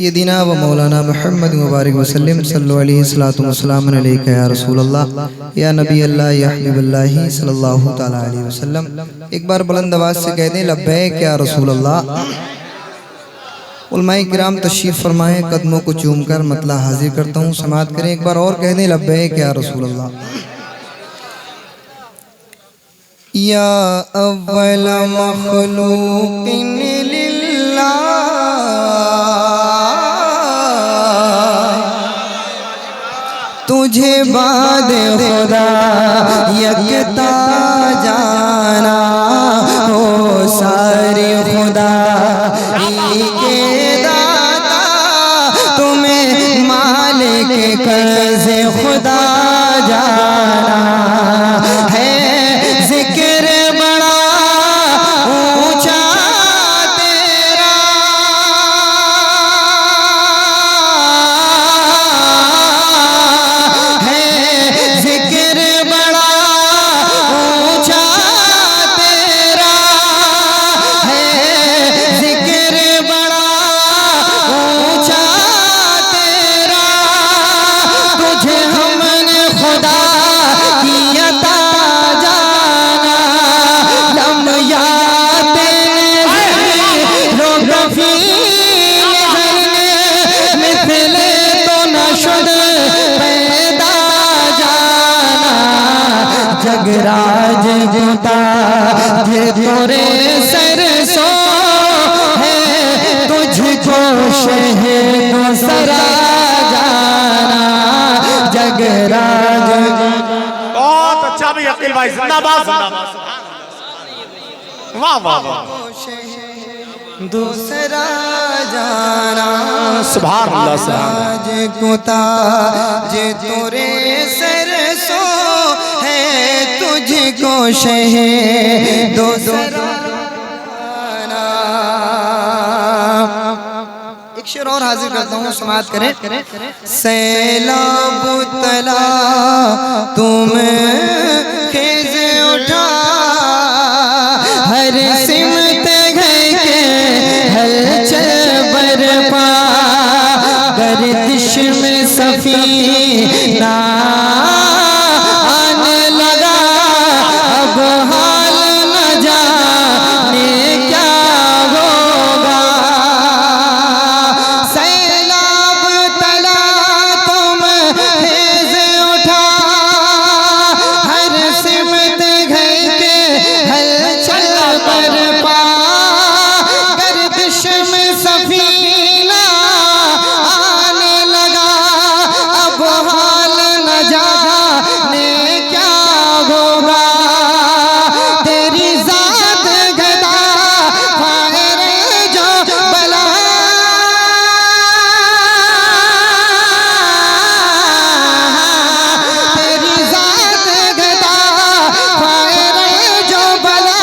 सय्यदिना व मौलाना मुहम्मद मुबारक वसल्लम सल्लल्लाहु अलैहि सल्लतु वस्सलाम अलैका या रसूल अल्लाह या नबी अल्लाह या हबीब अल्लाह सल्लल्लाहु तआला अलैहि वसल्लम। एक बार बुलंद आवाज से कह दें लब्बैक या रसूल अल्लाह। उलमाए किराम तशरीफ फरमाएं, कदमों को चूम कर मतला हाजिर करता हूँ, समात करें। एक बार और कह दें लब्बैक या रसूल अल्लाह। या अव्वल मखलूकिन लिल्लाह तुझे बाद खुदा यकता जाना हो सारे खुदा के दाता तुम्हें मालिक कर्ज़े खुदा जाना है। जिक्र बड़ा ऊंचा तेरा है, जिक्र बड़ा ऊंचा तेरा है, जिक्र बड़ा ऊंचा तेरा। तुझे हमने खुदा की अता जाना लम याद रोगफी मिथले तो नशद पैदा जाना। जगराज जुता जे तोरे सरसो है, तुझको शहद सरा जाना। जगराज बहुत अच्छा भी अकील भाई, जिंदाबाद जिंदाबाद। वाह वाह वाह, दूसरा जाना सुभान अल्लाह सुभान आज कुता जे तोरे सरसो है, तुझको शहद दूसरा जाना। एक शेर और हाजिर करता हूँ, समात करें। सैलाब तला तुम खेज उठा हर सिमत गए के हलचल बरपा। गर्दिश में सफीना आने लगा, अब हाल न जाने क्या होगा। सैलाब तला तुम खेज उठा हर सिमत गए के हलचल बरपा। गर्दिश में सफीना आने लगा, अब हाल न जाने क्या होगा। तेरी जात गदा फायर जो बला तेरी जात गदा फायर जो बला।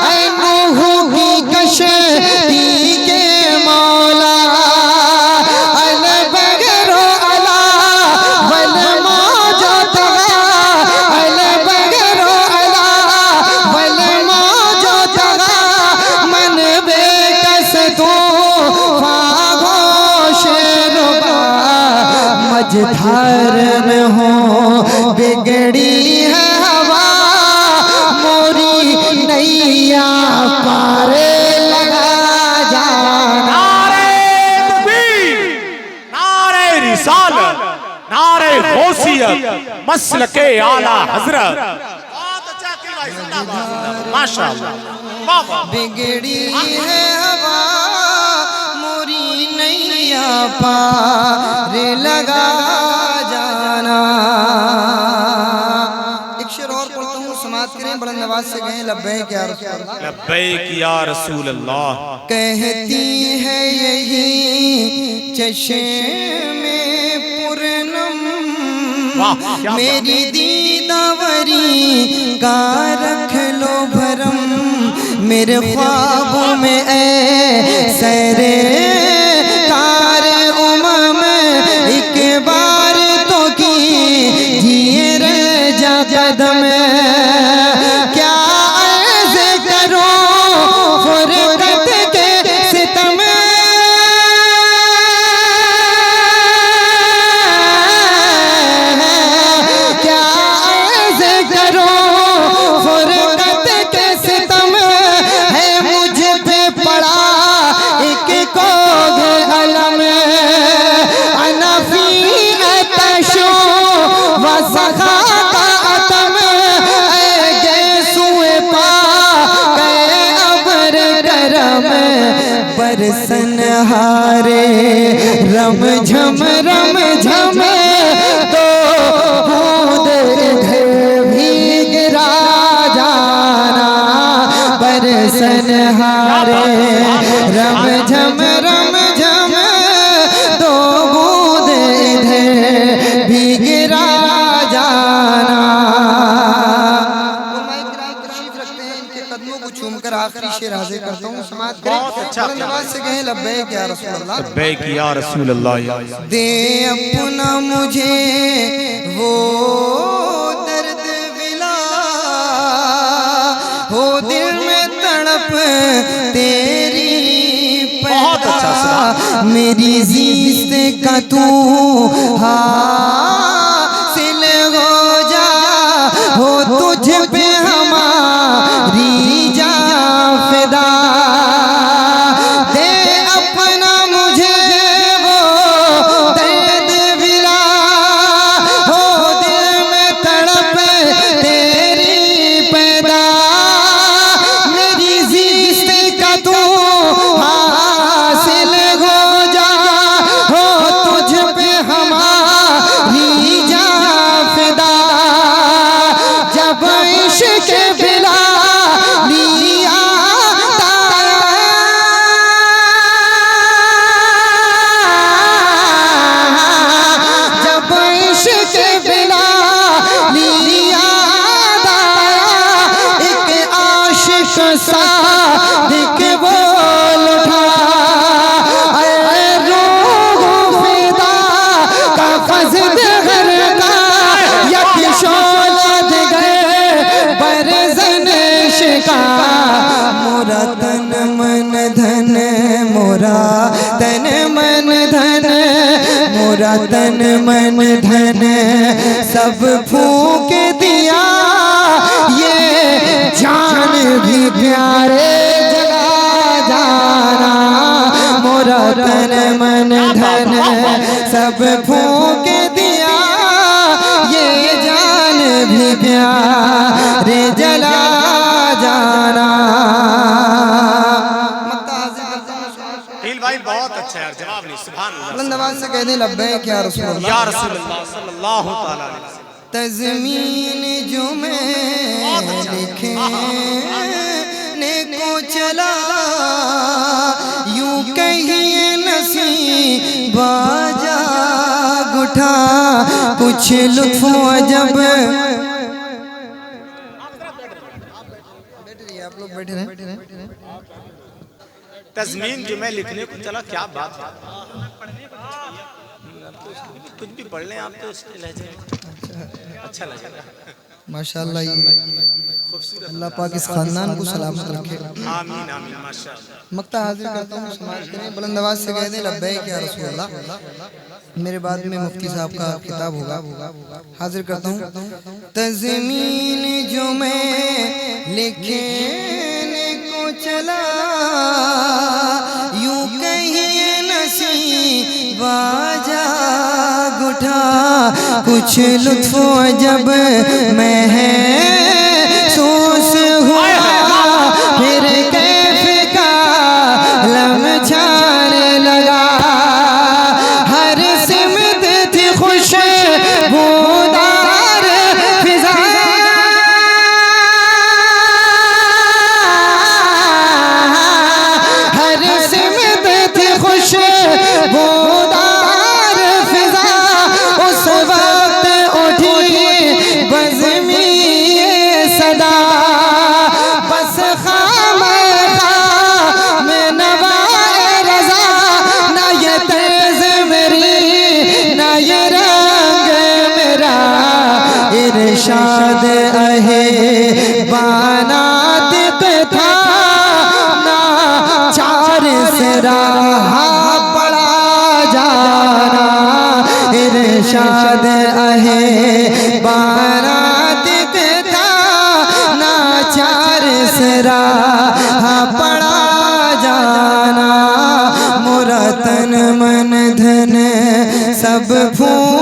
ऐ नूह की कश्ती के मौला अल बगरो अला वल मौजो तगा। अल बगरो अला वल मौजो तगा। मन बेकस तू फागोश रुबा मझधार में हो बिगड़ी है हवा। मोरी नैया पारे लगा जाना। नारे तकबीर, नारे रिसालत, नारे गौसियत, मसलके आला हजरत। बहुत अच्छा अकील भाई, जिंदाबाद जिंदाबाद, माशाअल्लाह। वाह वाह, बिगड़ी है हवा मोरी नैया पारे लगा जाना। एक शेर और पढ़ता हूँ, समात करें। बुलंद आवाज से कहें लब्बैक या रसूल अल्लाह। लब्बैक या रसूल अल्लाह। कहती है यही चश्मे पूरनम वाह, क्या मेरी दीदावरी का रख लो भरम। मेरे ख्वाबों में ऐ सरे कार उमम एक बार तो की जिए रजा कदम। क्या अर्ज़ करूं फुरकत के सितम। हारे रम झम तो बूंद इधर भीग जाना बरसन हारे रम झम तो बूंद इधर भीग जाना। कदमों को चूमकर आखिरी शेर हाजिर करता हूँ, समाअत करें। बुलंद आवाज से कहें लब्बैक या रसूल अल्लाह, लब्बैक या रसूल अल्लाह। दे अपना मुझे वो दर्द विला, हो दिल में तड़प तेरी पैदा, मेरी ज़िस्त का तू हासिल हो जा, हो तुझ पे हमारी जान फिदा। दे अपना मुझे वो दर्द विला, हो दिल में तड़प तेरी पैदा, मेरी ज़िस्त का तू हासिल हो जा, हो तुझ पे हमारी जान फिदा। जब इश्क बिला लिया जब इश्क बिला लिया एक आशिक सादिक बोल उठा, अरे रूह फिदा का फज़द घर का यक शोलत गए बरज़न शिका। मोरा तन मन धन, मोरा तन मन धन, मोरा तन मन धन सब फूंक दिया, ये जान भी प्यारे जला जाना। मोरा तन मन धन सब फूंक दिया, ये जान भी प्यारे जला जाना। इल भाई बहुत अच्छा है, जवाब नहीं, सुभान अल्लाह। बुलंद आवाज से कह दे लब्बैक या रसूल अल्लाह, या रसूल अल्लाह सल्लल्लाहु तआला अलैहि वसल्लम। तज़मीन जो मैं लिखने को चला, यूं कहिए नसीब जाग उठा, कुछ लुत्फ़ अजब। आप लोग बैठे रहे। तज़मीन जो मैं लिखने को चला, क्या बात है, कुछ भी पढ़ लें आप तो उसके लहजे में अच्छा लगेगा। माशाअल्लाह, ये अल्लाह पाक इस खानदान को सलामत रखे। आमीन आमीन माशाअल्लाह। मक्ता हाजिर करता हूँ, समाज करें। बुलंद आवाज से कह दें लब्बैक या रसूल अल्लाह। मेरे बाद में मुफ्ती साहब का खिताब होगा, हाजिर करता हूँ। तज़मीन जो मैं लिखने को चला, यूं कहिए नसीब जाग उठा, कुछ लुत्फ़ अजब महसूस हुआ, फिर कैफ का लम छाने लगा, हर सिमत थी खुशबूदार फिज़ा, हर सिमत थी खुशबूदार फिज़ा। उस वक्त उठी बज़मी सदा, बस खाम नवाए रज़ा, ना ये तर्ज़ मेरी ना ये रंग मेरा, इरशाद अहे बानात था, ना चार से राह पड़ा जाना, इरशाद अहे बानात था, ना चार से राह पड़ा जाना। मोरा तन मन धन सब फूंक